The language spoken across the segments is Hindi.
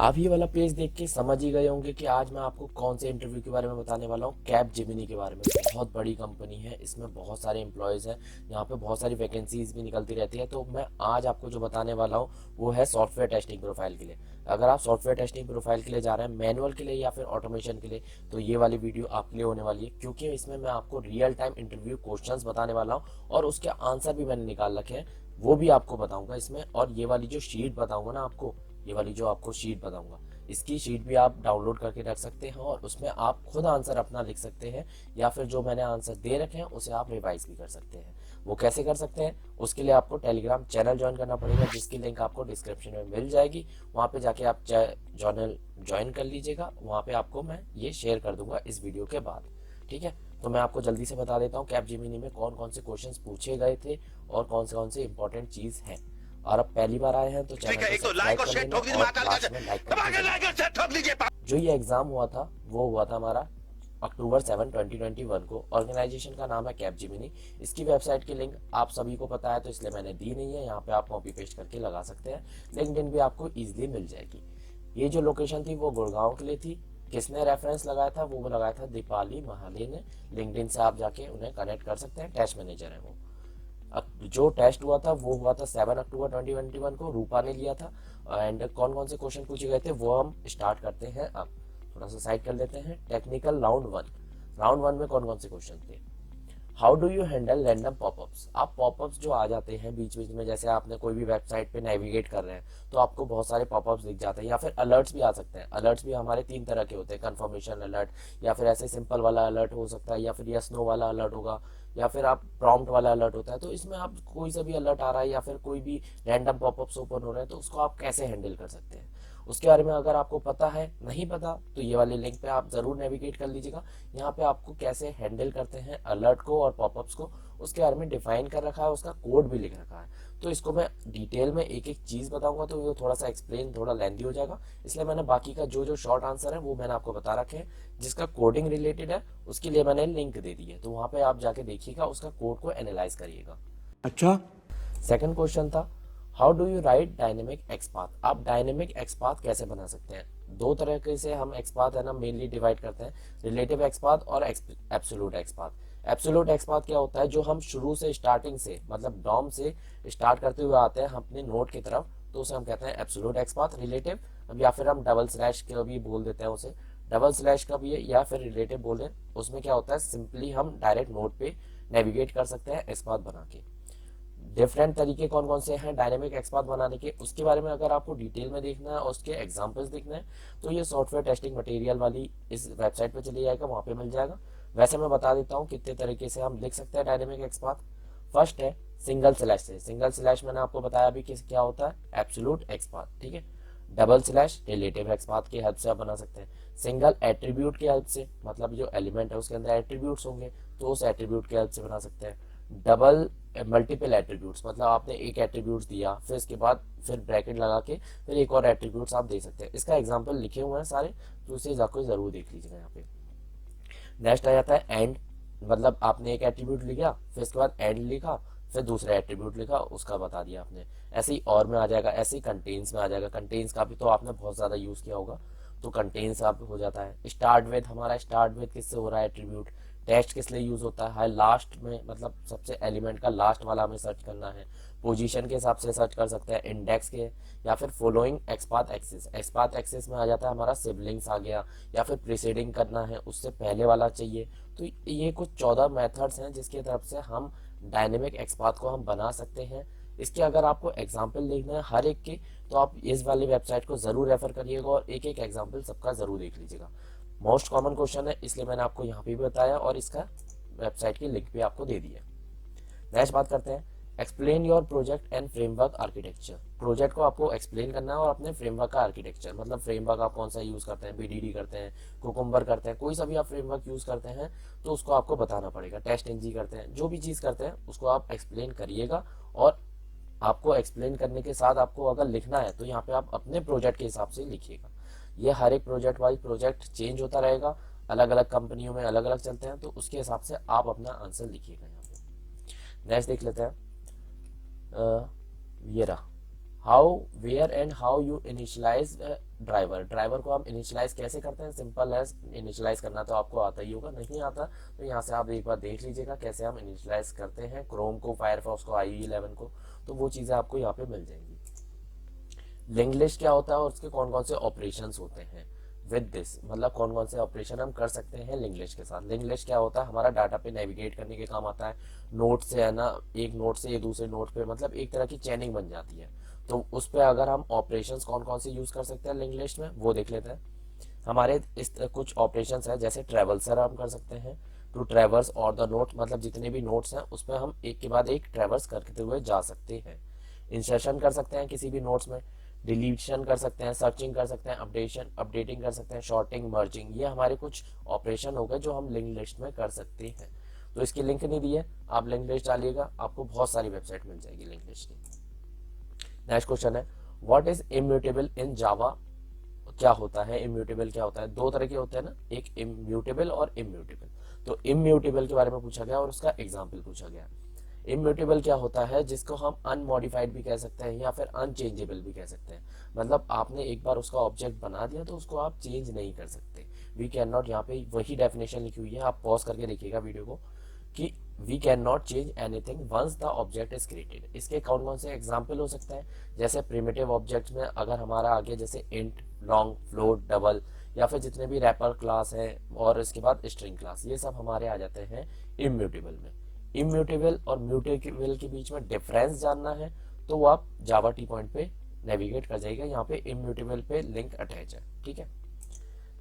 आप ये वाला पेज देख के समझ ही गए होंगे कि आज मैं आपको कौन से इंटरव्यू के बारे में बताने वाला हूँ। कैपजेमिनी के बारे में। बहुत बड़ी कंपनी है, इसमें बहुत सारे एम्प्लॉयज़ हैं, यहाँ पे बहुत सारी वैकेंसीज भी निकलती रहती है। तो मैं आज आपको जो बताने वाला हूँ वो है सॉफ्टवेयर टेस्टिंग प्रोफाइल के लिए। अगर आप सॉफ्टवेयर टेस्टिंग प्रोफाइल के लिए जा रहे हैं, मैनुअल के लिए या फिर ऑटोमेशन के लिए, तो ये वाली वीडियो आपके लिए होने वाली है, क्योंकि इसमें मैं आपको रियल टाइम इंटरव्यू क्वेश्चंस बताने वाला हूँ और उसके आंसर भी मैंने निकाल रखे हैं, वो भी आपको बताऊंगा इसमें। और ये वाली जो शीट बताऊंगा ना आपको, ये वाली जो आपको शीट बताऊंगा, इसकी शीट भी आप डाउनलोड करके रख सकते हैं और उसमें आप खुद आंसर अपना लिख सकते हैं, या फिर जो मैंने आंसर दे रखे हैं उसे आप रिवाइज भी कर सकते हैं। वो कैसे कर सकते हैं, उसके लिए आपको टेलीग्राम चैनल ज्वाइन करना पड़ेगा, जिसकी लिंक आपको डिस्क्रिप्शन में मिल जाएगी। वहाँ पे जाके आप चैनल ज्वाइन कर लीजिएगा, वहाँ पे आपको मैं ये शेयर कर दूंगा इस वीडियो के बाद। ठीक है, तो मैं आपको जल्दी से बता देता हूँ कैपजेमिनी में कौन कौन से क्वेश्चंस पूछे गए थे और कौन से इंपॉर्टेंट चीज है। और अब पहली बार आए हैं तो चैनल को एक तो सब्सक्राइब लाइक और कर शेयर लेना ठोक दीजिए और महाकाल लास्ट का में लाइक दबा करके के जरूर लाइक और शेयर दीजिएगा। ठोक लीजिए। जो ये एग्जाम हुआ था वो हुआ था हमारा अक्टूबर 7 2021 को। ऑर्गेनाइजेशन का नाम है कैपजेमिनी। इसकी वेबसाइट की लिंक आप सभी को पता है, तो इसलिए मैंने दी नहीं है। यहाँ पे आप कॉपी पेस्ट करके लगा सकते हैं, लिंक्डइन भी आपको इजीली मिल जाएगी। ये जो लोकेशन थी वो गुड़गांव के लिए थी। किसने रेफरेंस लगाया था, वो लगाया था दीपाली महाले ने। लिंक्डइन से आप जाके उन्हें कनेक्ट कर सकते हैं, टेस्ट मैनेजर है वो। जो टेस्ट हुआ था वो हुआ था 7 अक्टूबर 2021 को, रूपा ने लिया था। एंड कौन कौन से क्वेश्चन पूछे गए थे वो हम स्टार्ट करते हैं। अब थोड़ा सा साइड कर लेते हैं। टेक्निकल राउंड वन में कौन कौन से क्वेश्चन थे। How do you handle random popups. आप पॉपअप्स जो आ जाते हैं बीच बीच में, जैसे आपने कोई भी वेबसाइट पे नेविगेट कर रहे हैं तो आपको बहुत सारे पॉपअप्स दिख जाते हैं, या फिर अलर्ट्स भी आ सकते हैं। अलर्ट्स भी हमारे 3 तरह के होते हैं, कंफर्मेशन अलर्ट, या फिर ऐसे सिंपल वाला अलर्ट हो सकता है, या फिर यस नो वाला अलर्ट होगा, या फिर आप प्रॉम्प्ट वाला अलर्ट होता है। तो इसमें आप कोई सा भी अलर्ट आ रहा है या फिर कोई भी रैंडम पॉपअप्स ओपन हो रहे हैं तो उसको आप कैसे हैंडल कर सकते हैं, उसके बारे में अगर आपको पता है, नहीं पता तो ये वाले लिंक पे आप जरूर नेविगेट कर लीजिएगा। यहाँ पे आपको कैसे हैंडल करते हैं अलर्ट को और पॉपअप्स को, उसके बारे में डिफाइन कर रखा है, उसका कोड भी लिख रखा है। तो इसको मैं डिटेल में एक एक चीज बताऊंगा तो ये थोड़ा सा एक्सप्लेन थोड़ा लेंदी हो जाएगा, इसलिए मैंने बाकी का जो जो शॉर्ट आंसर है वो मैंने आपको बता रखे हैं। जिसका कोडिंग रिलेटेड है उसके लिए मैंने लिंक दे दी है, तो वहां पे आप जाके देखिएगा, उसका कोड को एनालाइज करिएगा। अच्छा। सेकंड क्वेश्चन था, how do you right dynamic XPath. आप डायनेमिक एक्सपाथ कैसे बना सकते हैं। दो तरह के से हम एक्सपाथ है ना मेनली डिवाइड करते हैं, रिलेटिव एक्सपाथ और एब्सोल्यूट एक्सपाथ। एब्सोल्यूट एक्सपाथ क्या होता है, जो हम शुरू से स्टार्टिंग से मतलब डॉम से स्टार्ट करते हुए आते हैं हम अपने नोट की तरफ, तो उसे हम कहते हैं एब्सोल्यूट एक्सपाथ। रिलेटिव या फिर हम डबल स्लैश का भी बोल देते हैं उसे, डबल स्लैश का भी है या फिर रिलेटिव बोले। उसमें क्या होता है, सिंपली हम डायरेक्ट नोट पे नेविगेट कर सकते हैं एक्सपाथ बना के। डिफरेंट तरीके कौन कौन से हैं डायनेमिक एक्सपाथ बनाने के, उसके बारे में अगर आपको डिटेल में देखना है और उसके एग्जांपल्स देखना है तो ये सॉफ्टवेयर टेस्टिंग मटेरियल वाली इस वेबसाइट पे चले जाएगा, वहां पे मिल जाएगा। वैसे मैं बता देता हूँ कितने तरीके से हम लिख सकते हैं डायनेमिक एक्सपाथ। फर्स्ट है सिंगल स्लैश से। सिंगल स्लैश मैंने आपको बताया अभी कि क्या होता है, एब्सोल्यूट एक्सपाथ। ठीक है। डबल स्लैश रिलेटिव एक्सपाथ की हेल्प से आप बना सकते हैं। सिंगल एट्रीब्यूट की हेल्प से, मतलब जो एलिमेंट है उसके अंदर एट्रीब्यूट्स होंगे तो उस एट्रीब्यूट की हेल्प से बना सकते हैं। डबल मल्टीपल एट्रीब्यूट्स, मतलब आपने एक एट्रीब्यूट दिया फिर इसके बाद फिर ब्रैकेट लगा के फिर एक और एट्रीब्यूट्स आप दे सकते हैं। इसका एग्जांपल लिखे हुए हैं सारे, तो उसे जाकर जरूर देख लीजिएगा यहाँ पे। नेक्स्ट आ जाता है एंड, मतलब आपने एक एट्रीब्यूट लिखा फिर इसके बाद एंड लिखा, फिर दूसरा एट्रीब्यूट लिखा उसका बता दिया आपने। ऐसे ही और में आ जाएगा, ऐसे ही कंटेन्स में आ जाएगा। कंटेन्स का भी तो आपने बहुत ज्यादा यूज किया होगा, तो कंटेन्स आप हो जाता है। स्टार्ट विद, हमारा स्टार्ट विद किससे हो रहा है एट्रीब्यूट। टेस्ट किस लिए यूज होता है, लास्ट में, मतलब सबसे एलिमेंट का लास्ट वाला हमें सर्च करना है। पोजीशन के हिसाब से सर्च कर सकते हैं, इंडेक्स के, या फिर following XPath axis. XPath axis में आ जाता है हमारा सिबलिंग्स आ गया, या फिर प्रीसीडिंग करना है उससे पहले वाला चाहिए। तो ये कुछ 14 मेथड्स हैं जिसकी तरफ से हम डायनेमिक एक्सपाथ को हम बना सकते हैं। इसके अगर आपको एग्जाम्पल देखना है हर एक के, तो आप इस वाली वेबसाइट को जरूर रेफर करिएगा और एक एक एग्जाम्पल सबका जरूर देख लीजिएगा। मोस्ट कॉमन क्वेश्चन है इसलिए मैंने आपको यहाँ पे भी बताया और इसका वेबसाइट की लिंक भी आपको दे दी है। नेक्स्ट बात करते हैं, explain your project and framework architecture. Project को आपको एक्सप्लेन करना है और अपने फ्रेमवर्क का आर्किटेक्चर, मतलब फ्रेमवर्क आप कौन सा यूज करते हैं, बीडीडी करते हैं, कुकुम्बर करते हैं, कोई सा भी आप फ्रेमवर्क यूज करते हैं तो उसको आपको बताना पड़ेगा। टेस्ट एनजी करते हैं, जो भी चीज करते हैं उसको आप एक्सप्लेन करिएगा। और आपको एक्सप्लेन करने के साथ आपको अगर लिखना है तो यहाँ पे आप अपने प्रोजेक्ट के हिसाब से लिखिएगा। ये हर एक प्रोजेक्ट वाइज प्रोजेक्ट चेंज होता रहेगा, अलग अलग कंपनियों में अलग अलग चलते हैं, तो उसके हिसाब से आप अपना आंसर लिखिएगा यहाँ पे। नेक्स्ट देख लेते हैं, ये रहा, how where and how you initialize driver, driver को हम इनिशियलाइज कैसे करते हैं, सिंपल है, इनिशियलाइज करना तो आपको आता ही होगा, नहीं आता तो यहाँ से आप एक बार देख लीजिएगा कैसे हम इनिशियलाइज करते हैं क्रोम को, फायरफॉक्स को, IE11 को, तो वो चीज़ें आपको यहाँ पे मिल जाएंगी। लिंक लिस्ट क्या होता है और उसके कौन कौन से ऑपरेशंस होते हैं, विद दिस मतलब कौन कौन से ऑपरेशन हम कर सकते हैं लिंक लिस्ट के साथ। लिंक लिस्ट क्या होता है, हमारा डाटा पे नेविगेट करने के काम आता है, नोट से है ना, एक नोट से ये दूसरे नोट पे, मतलब एक तरह की चेनिंग बन जाती है। तो उस पर अगर हम ऑपरेशंस कौन कौन से यूज कर सकते हैं लिंक लिस्ट में, वो देख लेते हैं। हमारे इस कुछ ऑपरेशंस है, जैसे ट्रेवल्सर हम कर सकते हैं, टू ट्रेवर्स और द नोट, मतलब जितने भी नोट्स हैं उस पर हम एक के बाद एक ट्रेवर्स करते हुए जा सकते हैं। इंसर्शन कर सकते हैं किसी भी नोट्स में, डिलीशन कर सकते हैं, सर्चिंग कर सकते हैं, अपडेटिंग कर सकते हैं, शॉर्टिंग, मर्जिंग, ये हमारे कुछ ऑपरेशन हो गए जो हम लिंक लिस्ट में कर सकते हैं। तो इसकी लिंक नहीं दी है, आप लिंक लिस्ट डालिएगा, आपको बहुत सारी वेबसाइट मिल जाएगी लिंक लिस्ट की। नेक्स्ट क्वेश्चन है, व्हाट इज इम्यूटेबल इन जावा, क्या होता है इम्यूटेबल, क्या होता है, दो तरह के होते हैं ना, एक इम्यूटेबल और इम्यूटेबल। तो इम्यूटेबल के बारे में पूछा गया और उसका एग्जाम्पल पूछा गया। इम्यूटेबल क्या होता है, जिसको हम अनमॉडिफाइड भी कह सकते हैं या फिर अनचेंजेबल भी कह सकते हैं, मतलब आपने एक बार उसका ऑब्जेक्ट बना दिया तो उसको आप चेंज नहीं कर सकते। वी कैन नॉट, यहाँ पे वही डेफिनेशन लिखी हुई है, आप पॉज करके देखिएगा वीडियो को, कि we can not change anything once the object is created. इसके कौन कौन से एग्जाम्पल हो सकते हैं, जैसे प्रिमिटिव ऑब्जेक्ट में अगर हमारा आगे जैसे इंट, लॉन्ग, फ्लोट, डबल, या फिर जितने भी रैपर क्लास है और इसके बाद स्ट्रिंग क्लास, ये सब हमारे आ जाते हैं इम्यूटेबल में। इम्यूटेबल और म्यूटेबल के बीच में डिफरेंस जानना है तो वो आप जावा टी पॉइंट पे नेविगेट कर जाइएगा, यहाँ पे इम्यूटेबल पे लिंक अटैच है, ठीक है।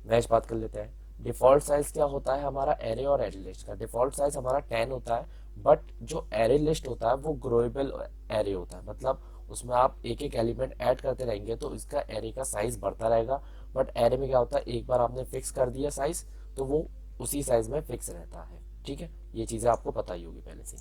नेक्स्ट बात कर लेते हैं, डिफॉल्ट साइज क्या होता है हमारा एरे और एरे लिस्ट का। डिफॉल्ट साइज हमारा 10 होता है, बट जो एरे लिस्ट होता है वो ग्रोएबल एरे होता है, मतलब उसमें आप एक एक एलिमेंट ऐड करते रहेंगे तो इसका एरे का साइज बढ़ता रहेगा। बट एरे में क्या होता है, एक बार आपने फिक्स कर दिया साइज तो वो उसी साइज में फिक्स रहता है, ठीक है, ये चीजें आपको पता ही होगी पहले से।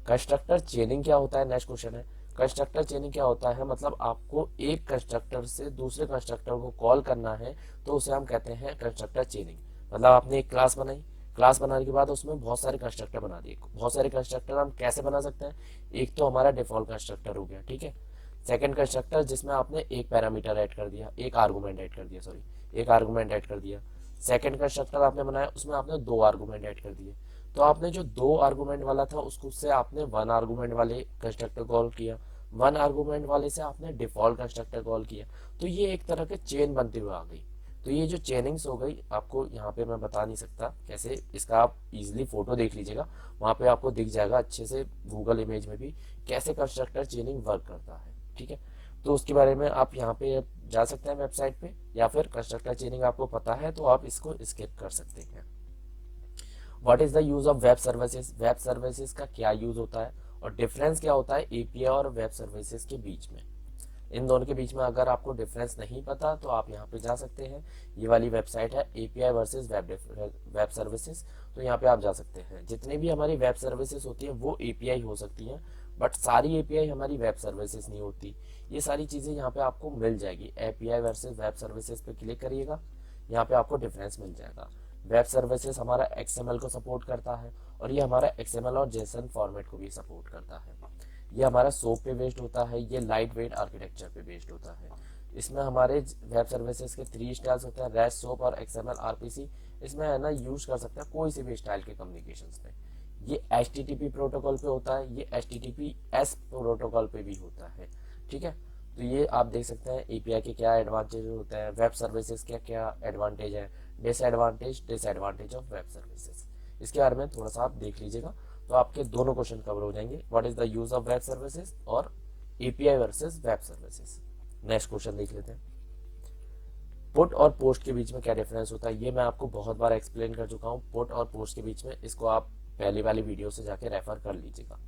कंस्ट्रक्टर चेनिंग क्या होता है, नेक्स्ट क्वेश्चन है, कंस्ट्रक्टर चेनिंग क्या होता है, मतलब आपको एक कंस्ट्रक्टर से दूसरे कंस्ट्रक्टर को कॉल करना है तो उसे हम कहते हैं कंस्ट्रक्टर चेनिंग। मतलब आपने एक क्लास बनाई, क्लास बनाने के बाद उसमें बहुत सारे कंस्ट्रक्टर बना दिए। बहुत सारे कंस्ट्रक्टर हम कैसे बना सकते हैं, एक तो हमारा डिफॉल्ट कंस्ट्रक्टर हो गया, ठीक है। सेकंड कंस्ट्रक्टर जिसमें आपने एक पैरामीटर ऐड कर दिया, एक आर्गूमेंट ऐड कर दिया, सॉरी एक आर्गूमेंट ऐड कर दिया। सेकंड कंस्ट्रक्टर आपने बनाया, उसमें आपने दो आर्गूमेंट ऐड कर दिए, तो आपने जो दो आर्गूमेंट वाला था उसको से आपने वन आर्गूमेंट वाले कंस्ट्रक्टर कॉल किया, वन आर्गूमेंट वाले से आपने डिफॉल्ट कंस्ट्रक्टर कॉल किया, तो ये एक तरह के चेन बनते हुए आ गई। तो ये जो चेनिंग्स हो गई, आपको यहाँ पे मैं बता नहीं सकता कैसे, इसका आप इजीली फोटो देख लीजिएगा, वहाँ पे आपको दिख जाएगा अच्छे से गूगल इमेज में भी कैसे कंस्ट्रक्टर चेनिंग वर्क करता है, ठीक है। तो उसके बारे में आप यहाँ पे जा सकते हैं वेबसाइट पे, या फिर कंस्ट्रक्टर चेनिंग आपको पता है तो आप इसको स्किप कर सकते हैं। What is the use of web services, web services का क्या यूज होता है और डिफरेंस क्या होता है एपीआई और वेब सर्विसेज के बीच में। इन दोनों के बीच में अगर आपको डिफरेंस नहीं पता तो आप यहाँ पे जा सकते हैं, ये वाली वेबसाइट है एपीआई वर्सेस वेब सर्विसेज, तो यहाँ पे आप जा सकते हैं। जितनी भी हमारी वेब सर्विसेज होती है वो एपीआई हो सकती हैं, बट सारी एपीआई हमारी वेब सर्विसेज नहीं होती। ये सारी चीज़ें यहाँ पे आपको मिल जाएगी, एपीआई वर्सेस वेब सर्विसेज पे क्लिक करिएगा, यहाँ पे आपको डिफरेंस मिल जाएगा। वेब सर्विसेज हमारा एक्सएमएल को सपोर्ट करता है और ये हमारा एक्सएमएल और जेसन फॉर्मेट को भी सपोर्ट करता है। ये हमारा सोप पे बेस्ड होता है, ये लाइट वेट आर्किटेक्चर पे बेस्ड होता है। इसमें हमारे वेब सर्विसेज के 3 स्टाइल्स होते हैं, रेस्ट, सोप और एक्सएमएल आरपीसी। इसमें है ना यूज कर सकते हैं कोई से भी स्टाइल के कम्युनिकेशंस पे। ये HTTP प्रोटोकॉल पे होता है, ये HTTPS प्रोटोकॉल पे भी होता है, ठीक है। तो ये आप देख सकते हैं एपीआई के क्या एडवांटेज होते हैं, वेब सर्विसेज के क्या एडवांटेज है, डिसएडवांटेज ऑफ वेब सर्विसेज, इसके बारे में थोड़ा सा आप देख लीजिएगा तो आपके दोनों क्वेश्चन कवर हो जाएंगे, what is the use of web services और API versus web services. Next question देख लेते हैं, पुट और पोस्ट के बीच में क्या डिफरेंस होता है। ये मैं आपको बहुत बार एक्सप्लेन कर चुका हूँ, पुट और पोस्ट के बीच में, इसको आप पहली वाली वीडियो से जाके रेफर कर लीजिएगा।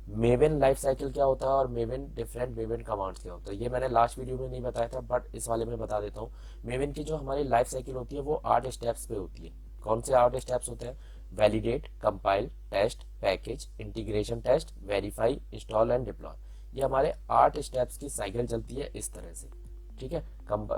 मेवन लाइफ साइकिल क्या होता है और मेवन डिफरेंट मेवन कमांड्स क्या होता है, ये मैंने लास्ट वीडियो में नहीं बताया था बट इस वाले में बता देता हूँ। मेवन की जो हमारी लाइफ साइकिल होती है वो 8 स्टेप्स पे होती है। कौन से 8 स्टेप्स होते हैं, validate, compile, test, package, integration test, verify, install and deploy. ये हमारे 8 स्टेप्स की साइकिल चलती है इस तरह से, ठीक है।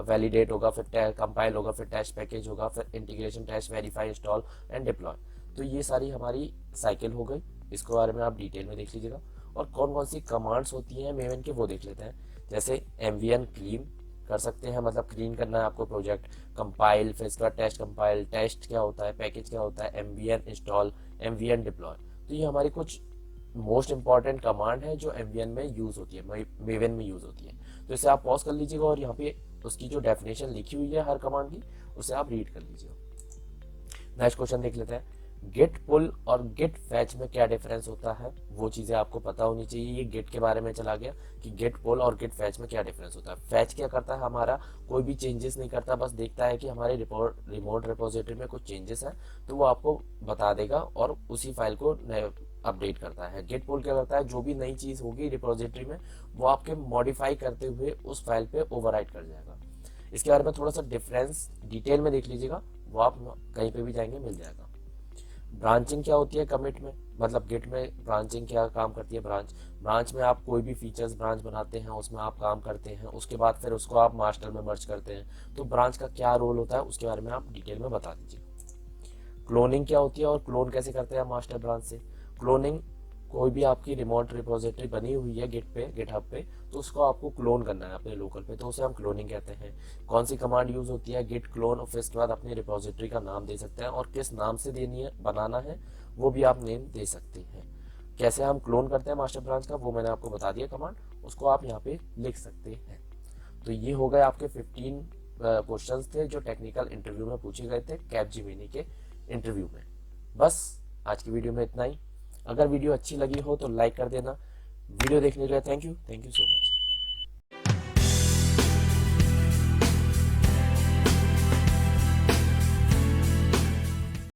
वैलिडेट होगा, फिर कंपाइल होगा, फिर टेस्ट पैकेज होगा, फिर integration test, verify, install and deploy. तो ये सारी हमारी साइकिल हो गई, इसके बारे में आप डिटेल में देख लीजिएगा। और कौन कौन सी कमांड्स होती हैं मेवन के वो देख लेते हैं। जैसे एमवीएन क्लीन कर सकते हैं, मतलब क्लीन करना है आपको प्रोजेक्ट, कंपाइल, फिर इसका टेस्ट कंपाइल, टेस्ट क्या होता है, पैकेज क्या होता है, एमवीएन इंस्टॉल, एमवीएन डिप्लॉय। तो ये हमारी कुछ मोस्ट इंपॉर्टेंट कमांड है जो एमवीएन में यूज होती है, मेवन में यूज होती है। तो इसे आप पॉज कर लीजिएगा और यहाँ पे उसकी जो डेफिनेशन लिखी हुई है हर कमांड की, उसे आप रीड कर लीजिएगा। नेक्स्ट क्वेश्चन देख लेते हैं, गेट पुल और गेट फैच में क्या डिफरेंस होता है, वो चीजें आपको पता होनी चाहिए। ये गेट के बारे में चला गया कि गेट पुल और गेट फैच में क्या डिफरेंस होता है। फैच क्या करता है, हमारा कोई भी चेंजेस नहीं करता, बस देखता है कि हमारे रिमोट रिपोजिटरी में कुछ चेंजेस है तो वो आपको बता देगा और उसी फाइल को अपडेट करता है। गेट पुल क्या करता है, जो भी नई चीज होगी रिपोजिटरी में वो आपके मॉडिफाई करते हुए उस फाइल पे ओवरराइट कर जाएगा। इसके बारे में थोड़ा सा डिफरेंस डिटेल में देख लीजिएगा, वो आप कहीं पे भी जाएंगे मिल जाएगा। ब्रांचिंग क्या होती है कमिट में, मतलब गिट में ब्रांचिंग क्या काम करती है। ब्रांच में आप कोई भी फीचर्स ब्रांच बनाते हैं, उसमें आप काम करते हैं, उसके बाद फिर उसको आप मास्टर में मर्ज करते हैं। तो ब्रांच का क्या रोल होता है उसके बारे में आप डिटेल में बता दीजिए। क्लोनिंग क्या होती है और क्लोन कैसे करते हैं मास्टर ब्रांच से। क्लोनिंग, कोई भी आपकी रिमोट रिपोजिटरी बनी हुई है गिट पे, गिटहब पे, तो उसको आपको क्लोन करना है अपने लोकल पे, तो उसे हम क्लोनिंग कहते हैं। कौन सी कमांड यूज होती है, गिट क्लोन, और फिर इसके बाद अपनी रिपोजिटरी का नाम दे सकते हैं और किस नाम से देनी है, बनाना है, वो भी आप नेम दे सकते हैं। कैसे हम क्लोन करते हैं मास्टर ब्रांच का वो मैंने आपको बता दिया कमांड, उसको आप यहाँ पे लिख सकते हैं। तो ये हो गए आपके 15 क्वेश्चंस थे जो टेक्निकल इंटरव्यू में पूछे गए थे कैपजेमिनी के इंटरव्यू में। बस आज की वीडियो में इतना ही। अगर वीडियो अच्छी लगी हो तो लाइक कर देना। वीडियो देखने के लिए थैंक यू सो मच।